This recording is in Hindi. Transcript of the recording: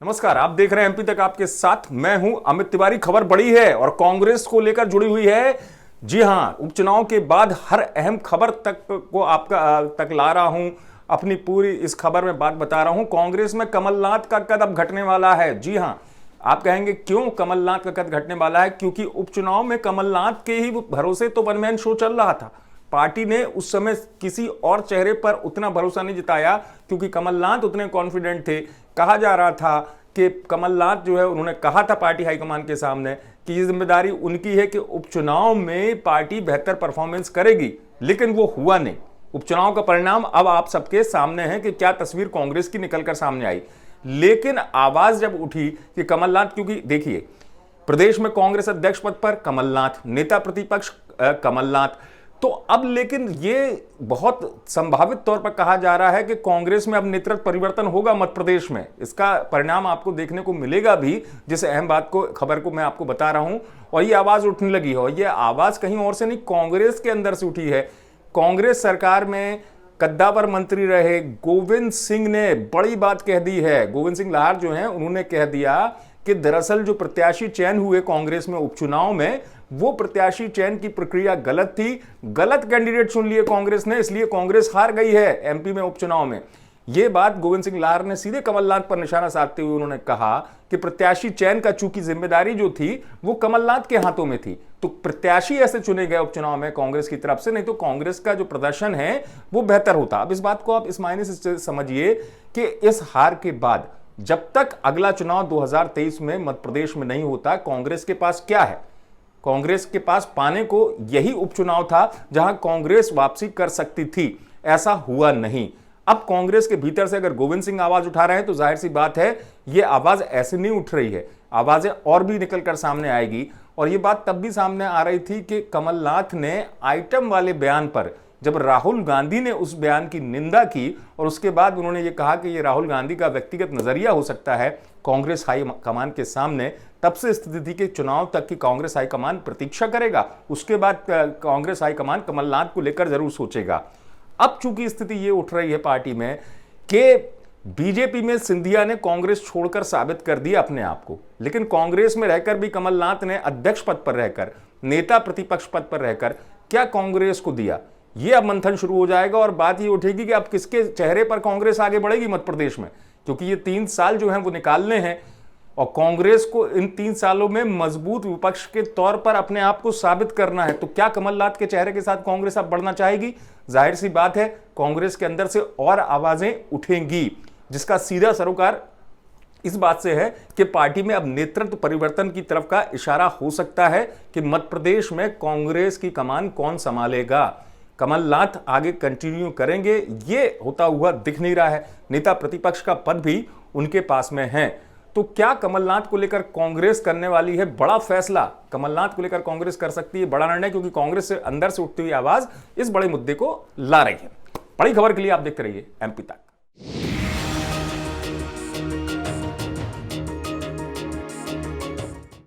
नमस्कार, आप देख रहे हैं एमपी तक आपके साथ। मैं हूं अमित तिवारी। खबर बड़ी है और कांग्रेस को लेकर जुड़ी हुई है। जी हां, उपचुनाव के बाद हर अहम खबर तक को आपका तक ला रहा हूं। अपनी पूरी इस खबर में बात बता रहा हूं। कांग्रेस में कमलनाथ का कद अब घटने वाला है। जी हां, आप कहेंगे क्यों कमलनाथ का कद घटने वाला है? क्योंकि उपचुनाव में कमलनाथ के ही भरोसे तो वन मैन शो चल रहा था। पार्टी ने उस समय किसी और चेहरे पर उतना भरोसा नहीं जताया क्योंकि कमलनाथ उतने कॉन्फिडेंट थे। कहा जा रहा था कि कमलनाथ जो है, उन्होंने कहा था पार्टी हाईकमान के सामने कि ये जिम्मेदारी उनकी है कि उपचुनाव में पार्टी बेहतर परफॉर्मेंस करेगी, लेकिन वो हुआ नहीं। उपचुनाव का परिणाम अब आप सबके सामने है कि क्या तस्वीर कांग्रेस की निकलकर सामने आई। लेकिन आवाज जब उठी कि कमलनाथ, क्योंकि देखिए प्रदेश में कांग्रेस अध्यक्ष पद पर कमलनाथ, नेता प्रतिपक्ष कमलनाथ, तो अब लेकिन ये बहुत संभावित तौर पर कहा जा रहा है कि कांग्रेस में अब नेतृत्व परिवर्तन होगा मध्य प्रदेश में। इसका परिणाम आपको देखने को मिलेगा भी, जिस अहम बात को, खबर को मैं आपको बता रहा हूं। और ये आवाज उठने लगी है और ये आवाज कहीं और से नहीं, कांग्रेस के अंदर से उठी है। कांग्रेस सरकार में कद्दावर मंत्री रहे गोविंद सिंह ने बड़ी बात कह दी है। गोविंद सिंह लाहर जो हैं, उन्होंने कह दिया कि दरअसल जो प्रत्याशी चयन हुए कांग्रेस में उपचुनाव में, वो प्रत्याशी चयन की प्रक्रिया गलत थी। गलत कैंडिडेट चुन लिए कांग्रेस ने, इसलिए कांग्रेस हार गई है एमपी में उपचुनाव में। यह बात गोविंद सिंह लाहर ने सीधे कमलनाथ पर निशाना साधते हुए उन्होंने कहा कि प्रत्याशी चयन का चूंकि जिम्मेदारी जो थी वो कमलनाथ के हाथों में थी, तो प्रत्याशी ऐसे चुने गए उपचुनाव में कांग्रेस की तरफ से, नहीं तो कांग्रेस का जो प्रदर्शन है वो बेहतर होता। अब इस बात को आप इस मायने से समझिए कि इस हार के बाद जब तक अगला चुनाव 2023 में मध्य प्रदेश में नहीं होता, कांग्रेस के पास क्या है? कांग्रेस के पास पाने को यही उपचुनाव था जहां कांग्रेस वापसी कर सकती थी। ऐसा हुआ नहीं। अब कांग्रेस के भीतर से अगर गोविंद सिंह आवाज उठा रहे हैं तो जाहिर सी बात है यह आवाज ऐसे नहीं उठ रही है, आवाजें और भी निकलकर सामने आएगी। और यह बात तब भी सामने आ रही थी कि कमलनाथ ने आइटम वाले बयान पर, जब राहुल गांधी ने उस बयान की निंदा की और उसके बाद उन्होंने ये कहा कि ये राहुल गांधी का व्यक्तिगत नजरिया हो सकता है कांग्रेस हाईकमान के सामने, तब से स्थिति थी कि चुनाव तक की कांग्रेस हाईकमान प्रतीक्षा करेगा, उसके बाद कांग्रेस हाईकमान कमलनाथ को लेकर जरूर सोचेगा। अब चूंकि स्थिति ये उठ रही है पार्टी में कि बीजेपी में सिंधिया ने कांग्रेस छोड़कर साबित कर दिया अपने आप को, लेकिन कांग्रेस में रहकर भी कमलनाथ ने अध्यक्ष पद पर रहकर, नेता प्रतिपक्ष पद पर रहकर क्या कांग्रेस को दिया, यह अब मंथन शुरू हो जाएगा। और बात ये उठेगी कि अब किसके चेहरे पर कांग्रेस आगे बढ़ेगी मध्य प्रदेश में, क्योंकि ये 3 साल जो हैं वो निकालने हैं और कांग्रेस को इन 3 सालों में मजबूत विपक्ष के तौर पर अपने आप को साबित करना है। तो क्या कमलनाथ के चेहरे के साथ कांग्रेस अब बढ़ना चाहेगी? जाहिर सी बात है कांग्रेस के अंदर से और आवाजें उठेंगी, जिसका सीधा सरोकार इस बात से है कि पार्टी में अब नेतृत्व परिवर्तन की तरफ का इशारा हो सकता है कि मध्य प्रदेश में कांग्रेस की कमान कौन संभालेगा। कमलनाथ आगे कंटिन्यू करेंगे, ये होता हुआ दिख नहीं रहा है। नेता प्रतिपक्ष का पद भी उनके पास में है। तो क्या कमलनाथ को लेकर कांग्रेस करने वाली है बड़ा फैसला? कमलनाथ को लेकर कांग्रेस कर सकती है बड़ा निर्णय, क्योंकि कांग्रेस से अंदर से उठती हुई आवाज इस बड़े मुद्दे को ला रही है। बड़ी खबर के लिए आप देखते रहिए एमपी तक।